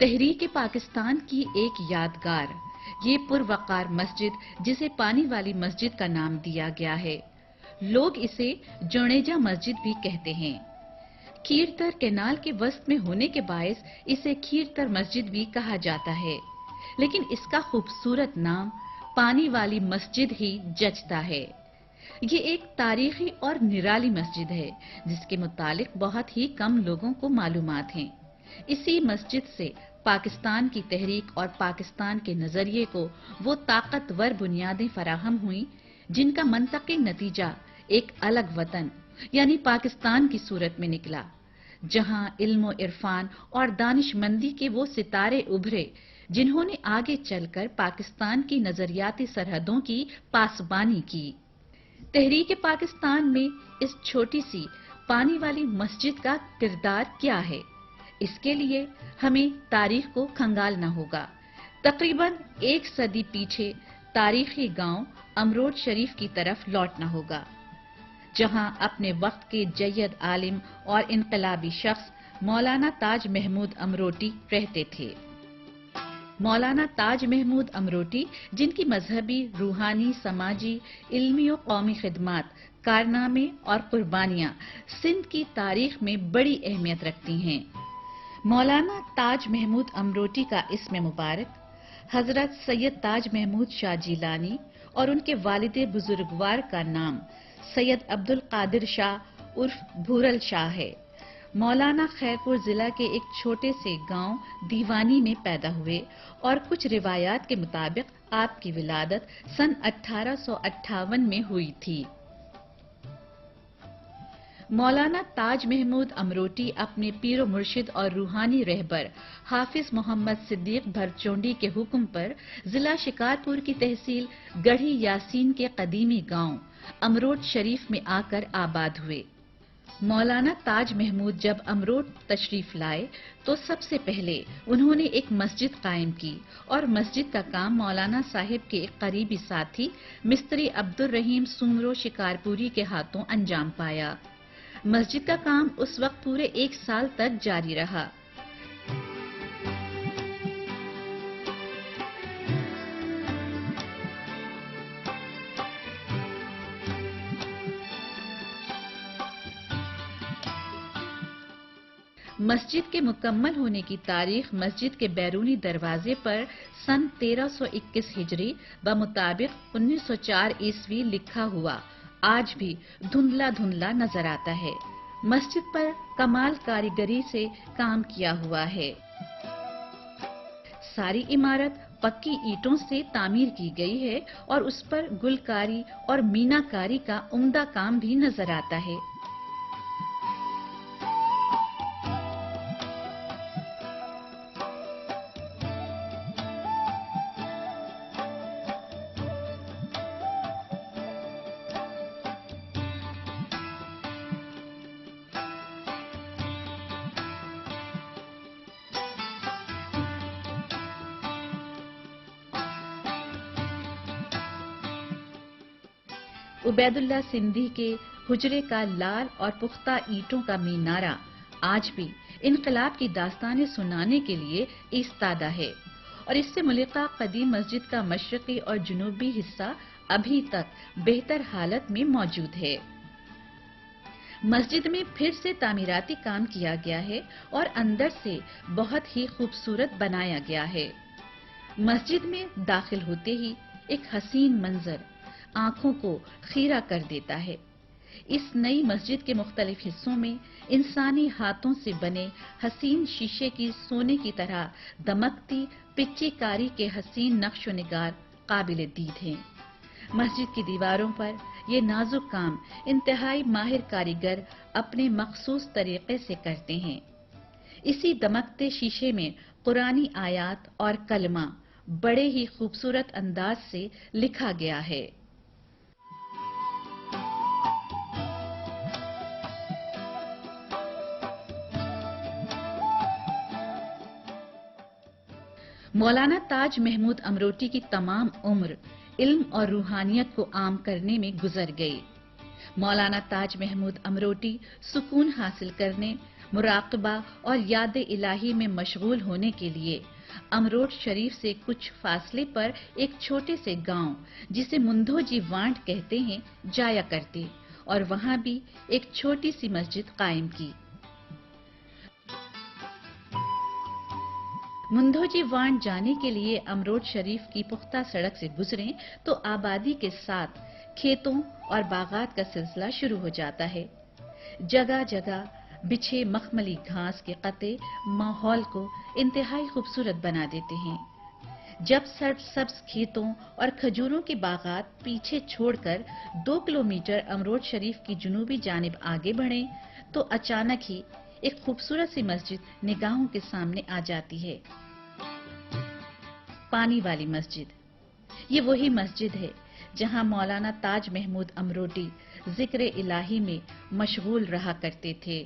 तहरीक पाकिस्तान की एक यादगार ये पुरवकार मस्जिद जिसे पानी वाली मस्जिद का नाम दिया गया है। लोग इसे जुनेजा मस्जिद भी कहते हैं। खीरतर कैनाल के वस्त में होने के बायस इसे खीरतर मस्जिद भी कहा जाता है, लेकिन इसका खूबसूरत नाम पानी वाली मस्जिद ही जचता है। ये एक तारीखी और निराली मस्जिद है जिसके मुतालिक बहुत ही कम लोगों को मालूमात हैं। इसी मस्जिद से पाकिस्तान की तहरीक और पाकिस्तान के नजरिए को वो ताकतवर बुनियादें फराहम हुई जिनका मंतकी नतीजा एक अलग वतन यानी पाकिस्तान की सूरत में निकला, जहां इल्म इरफान और दानिशमंदी के वो सितारे उभरे जिन्होंने आगे चलकर पाकिस्तान की नजरियाती सरहदों की पासबानी की। तहरीक पाकिस्तान में इस छोटी सी पानी वाली मस्जिद का किरदार क्या है, इसके लिए हमें तारीख को खंगालना होगा। तकरीबन एक सदी पीछे तारीखी गांव अमरोट शरीफ की तरफ लौटना होगा, जहां अपने वक्त के जय्यद आलिम और इनकलाबी शख्स मौलाना ताज महमूद अमरोटी रहते थे। मौलाना ताज महमूद अमरोटी, जिनकी मजहबी, रूहानी, समाजी, इल्मी और कौमी खिदमात, कारनामे और कुर्बानियां सिंध की तारीख में बड़ी अहमियत रखती हैं। मौलाना ताज महमूद अमरोटी का इस्म मुबारक हजरत सैयद ताज महमूद शाह जीलानी और उनके वालिद बुजुर्गवार का नाम सैयद अब्दुल कादिर शाह उर्फ भूरल शाह है। मौलाना खैरपुर जिला के एक छोटे से गांव दीवानी में पैदा हुए और कुछ रिवायात के मुताबिक आपकी विलादत सन 1858 में हुई थी। मौलाना ताज महमूद अमरोटी अपने पीरो मुर्शिद और रूहानी रहबर हाफिज मोहम्मद सिद्दीक भरचोंडी के हुक्म पर जिला शिकारपुर की तहसील गढ़ी यासीन के कदीमी गांव अमरोट शरीफ में आकर आबाद हुए। मौलाना ताज महमूद जब अमरोट तशरीफ लाए तो सबसे पहले उन्होंने एक मस्जिद कायम की और मस्जिद का काम मौलाना साहिब के एक करीबी साथी मिस्त्री अब्दुल रहीम सुमरो शिकारपुरी के हाथों अंजाम पाया। मस्जिद का काम उस वक्त पूरे 1 साल तक जारी रहा। मस्जिद के मुकम्मल होने की तारीख मस्जिद के बैरूनी दरवाजे पर सन 1321 हिजरी व मुताबिक 1904 ईस्वी लिखा हुआ आज भी धुंधला धुंधला नजर आता है। मस्जिद पर कमाल कारीगरी से काम किया हुआ है। सारी इमारत पक्की ईंटों से तामीर की गई है और उस पर गुलकारी और मीनाकारी का उम्दा काम भी नजर आता है। उबैदुल्ला सिंधी के हुजरे का लाल और पुख्ता ईंटों का मीनारा आज भी इनकलाब की दास्तानें सुनाने के लिए इस्तादा है और इससे मुल्का कदीम मस्जिद का मशरकी और जुनूबी हिस्सा अभी तक बेहतर हालत में मौजूद है। मस्जिद में फिर से तामीराती काम किया गया है और अंदर से बहुत ही खूबसूरत बनाया गया है। मस्जिद में दाखिल होते ही एक हसीन मंजर आंखों को खीरा कर देता है। इस नई मस्जिद के मुख्तलिफ हिस्सों में इंसानी हाथों से बने हसीन शीशे की सोने की तरह दमकती पिच्चीकारी के हसीन नक्श निगार काबिल दीद हैं। मस्जिद की दीवारों पर ये नाजुक काम इंतहाई माहिर कारीगर अपने मखसूस तरीके से करते हैं। इसी दमकते शीशे में कुरानी आयात और कलमा बड़े ही खूबसूरत अंदाज से लिखा गया है। मौलाना ताज महमूद अमरोटी की तमाम उम्र इल्म और रूहानियत को आम करने में गुजर गई। मौलाना ताज महमूद अमरोटी सुकून हासिल करने, मुराकबा और याद इलाही में मशगूल होने के लिए अमरोट शरीफ से कुछ फासले पर एक छोटे से गांव जिसे मुंधोजी वांड कहते हैं जाया करते और वहां भी एक छोटी सी मस्जिद कायम की। मुंधोजी वांड जाने के लिए अमरोट शरीफ की पुख्ता सड़क से गुजरें तो आबादी के साथ खेतों और बागात का सिलसिला शुरू हो जाता है। जगह जगह बिछे मखमली घास के कते माहौल को इंतहाई खूबसूरत बना देते हैं। जब सब्ज खेतों और खजूरों की बागात पीछे छोड़कर 2 किलोमीटर अमरोट शरीफ की जुनूबी जानिब आगे बढ़ें तो अचानक ही एक खूबसूरत सी मस्जिद निगाहों के सामने आ जाती है। पानी वाली मस्जिद। ये वही मस्जिद है जहां मौलाना ताज महमूद अमरोटी जिक्र इलाही में मशगूल रहा करते थे।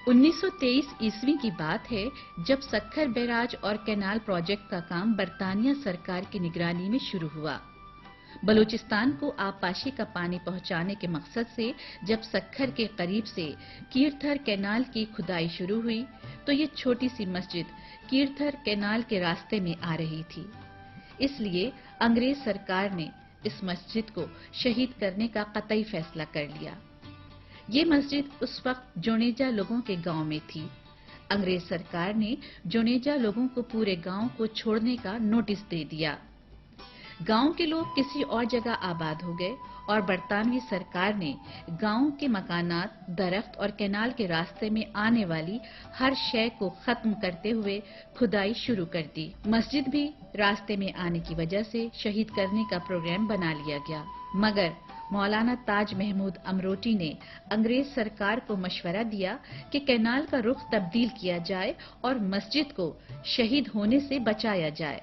1923 ईस्वी की बात है जब सक्खर बैराज और कैनाल प्रोजेक्ट का काम बरतानिया सरकार की निगरानी में शुरू हुआ। बलूचिस्तान को आबपाशी का पानी पहुंचाने के मकसद से जब सक्खर के करीब से कीरथर कैनाल की खुदाई शुरू हुई तो ये छोटी सी मस्जिद कीरथर कैनाल के रास्ते में आ रही थी। इसलिए अंग्रेज सरकार ने इस मस्जिद को शहीद करने का कतई फैसला कर लिया। ये मस्जिद उस वक्त जोनेजा लोगों के गांव में थी। अंग्रेज सरकार ने जोनेजा लोगों को पूरे गांव को छोड़ने का नोटिस दे दिया। गांव के लोग किसी और जगह आबाद हो गए और बरतानवी सरकार ने गांव के मकानात, दरख्त और कैनाल के रास्ते में आने वाली हर शय को खत्म करते हुए खुदाई शुरू कर दी। मस्जिद भी रास्ते में आने की वजह से शहीद करने का प्रोग्राम बना लिया गया, मगर मौलाना ताज महमूद अमरोटी ने अंग्रेज सरकार को मशवरा दिया कि कैनाल का रुख तब्दील किया जाए और मस्जिद को शहीद होने से बचाया जाए।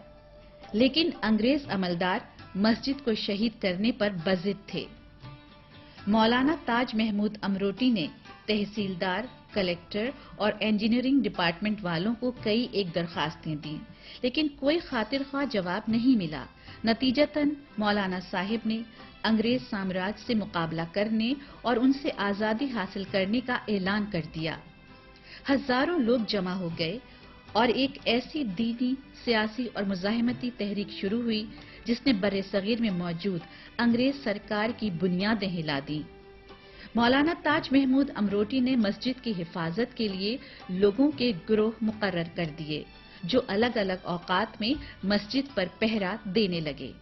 लेकिन अंग्रेज अमलदार मस्जिद को शहीद करने पर बज़िद थे। मौलाना ताज महमूद अमरोटी ने तहसीलदार, कलेक्टर और इंजीनियरिंग डिपार्टमेंट वालों को कई एक दरखास्तें दी, लेकिन कोई खातिर ख्वाह जवाब नहीं मिला। नतीजतन मौलाना साहिब ने अंग्रेज साम्राज्य से मुकाबला करने और उनसे आजादी हासिल करने का ऐलान कर दिया। हजारों लोग जमा हो गए और एक ऐसी दीनी, सियासी और मुजाहिमती तहरीक शुरू हुई जिसने बर्रे सगीर में मौजूद अंग्रेज सरकार की बुनियादें हिला दी। मौलाना ताज महमूद अमरोटी ने मस्जिद की हिफाजत के लिए लोगों के गिरोह मुकर्रर कर दिए जो अलग अलग औकात में मस्जिद पर पहरा देने लगे।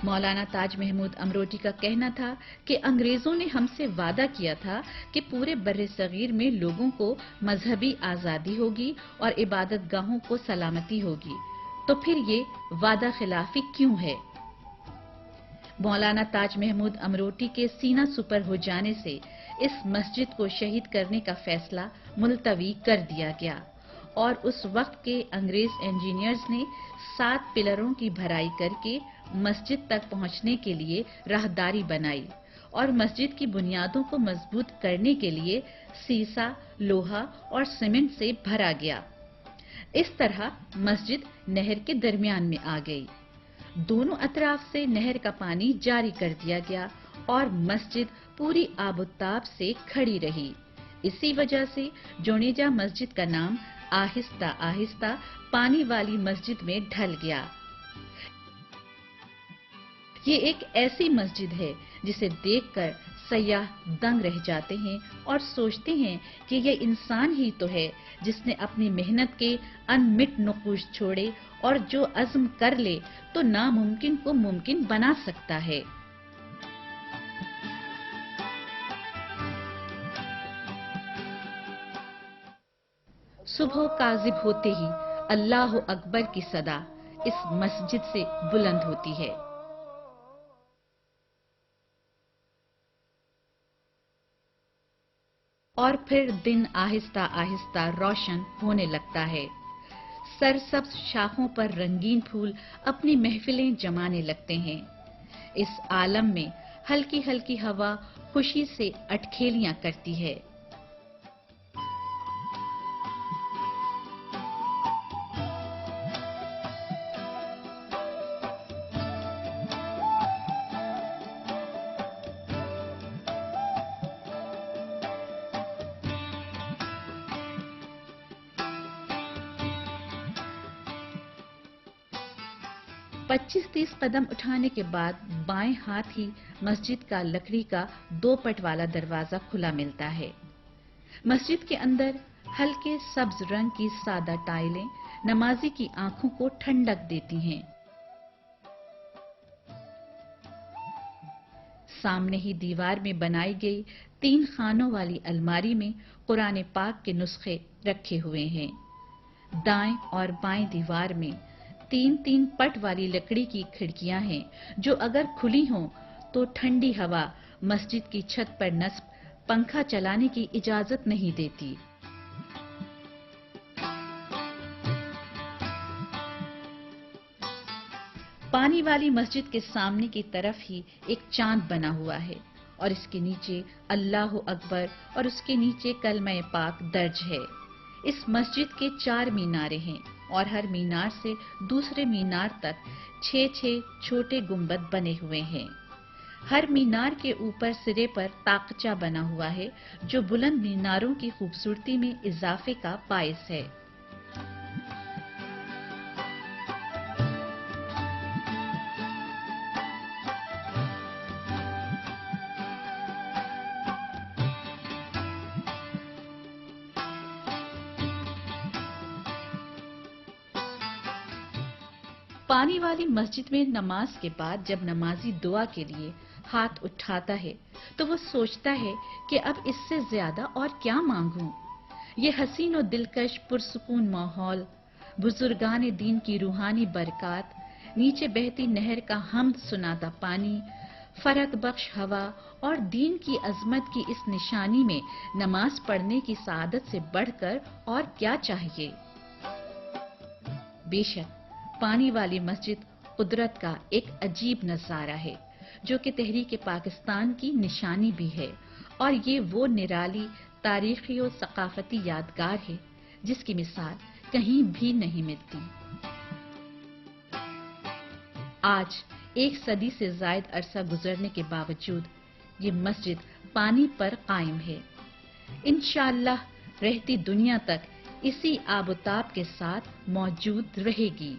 मौलाना ताज महमूद अमरोटी का कहना था कि अंग्रेजों ने हमसे वादा किया था कि पूरे बर्रे सगीर में लोगों को मजहबी आजादी होगी और इबादत गाहों को सलामती होगी, तो फिर ये वादा खिलाफी क्यों है? मौलाना ताज महमूद अमरोटी के सीना सुपर हो जाने से इस मस्जिद को शहीद करने का फैसला मुलतवी कर दिया गया और उस वक्त के अंग्रेज इंजीनियर्स ने 7 पिलरों की भराई करके मस्जिद तक पहुंचने के लिए राहदारी बनाई और मस्जिद की बुनियादों को मजबूत करने के लिए सीसा, लोहा और सीमेंट से भरा गया। इस तरह मस्जिद नहर के दरमियान में आ गई। दोनों अतराफ से नहर का पानी जारी कर दिया गया और मस्जिद पूरी आबोताब से खड़ी रही। इसी वजह से जोनेजा मस्जिद का नाम आहिस्ता आहिस्ता पानी वाली मस्जिद में ढल गया। ये एक ऐसी मस्जिद है जिसे देखकर सयाह दंग रह जाते हैं और सोचते हैं कि ये इंसान ही तो है जिसने अपनी मेहनत के अनमिट नक़ूश छोड़े और जो अज़्म कर ले तो नामुमकिन को मुमकिन बना सकता है। सुबह काज़िब होते ही अल्लाह अकबर की सदा इस मस्जिद से बुलंद होती है। और फिर दिन आहिस्ता आहिस्ता रोशन होने लगता है। सरसब्ज शाखों पर रंगीन फूल अपनी महफिलें जमाने लगते हैं। इस आलम में हल्की हल्की हवा खुशी से अटखेलियां करती है। 25-30 कदम उठाने के बाद बाएं हाथ ही मस्जिद का लकड़ी का 2 पट वाला दरवाजा खुला मिलता है। मस्जिद के अंदर हल्के सब्ज रंग की सादा टाइलें नमाजी की आंखों को ठंडक देती हैं। सामने ही दीवार में बनाई गई 3 खानों वाली अलमारी में कुरान पाक के नुस्खे रखे हुए हैं। दाएं और बाएं दीवार में 3-3 पट वाली लकड़ी की खिड़कियां हैं, जो अगर खुली हों तो ठंडी हवा मस्जिद की छत पर नस्ब पंखा चलाने की इजाजत नहीं देती। पानी वाली मस्जिद के सामने की तरफ ही एक चांद बना हुआ है और इसके नीचे अल्लाहु अकबर और उसके नीचे कलमे पाक दर्ज है। इस मस्जिद के 4 मीनारे हैं और हर मीनार से दूसरे मीनार तक 6-6 छोटे गुंबद बने हुए हैं। हर मीनार के ऊपर सिरे पर ताकचा बना हुआ है, जो बुलंद मीनारों की खूबसूरती में इजाफे का बायस है। पानी वाली मस्जिद में नमाज के बाद जब नमाजी दुआ के लिए हाथ उठाता है तो वो सोचता है कि अब इससे ज्यादा और क्या मांगूं। ये हसीन और दिलकश पुरसुकून माहौल, बुजुर्गान दीन की रूहानी बरकत, नीचे बहती नहर का हमद सुनाता पानी, फरक बख्श हवा और दीन की अजमत की इस निशानी में नमाज पढ़ने की सआदत से बढ़कर और क्या चाहिए। बेशक पानी वाली मस्जिद कुदरत का एक अजीब नजारा है, जो कि तहरीक पाकिस्तान की निशानी भी है, और ये वो निराली तारीखी और सकाफती यादगार है जिसकी मिसाल कहीं भी नहीं मिलती। आज 1 सदी से जायद अरसा गुजरने के बावजूद ये मस्जिद पानी पर कायम है। इंशाअल्लाह रहती दुनिया तक इसी आबोताब के साथ मौजूद रहेगी।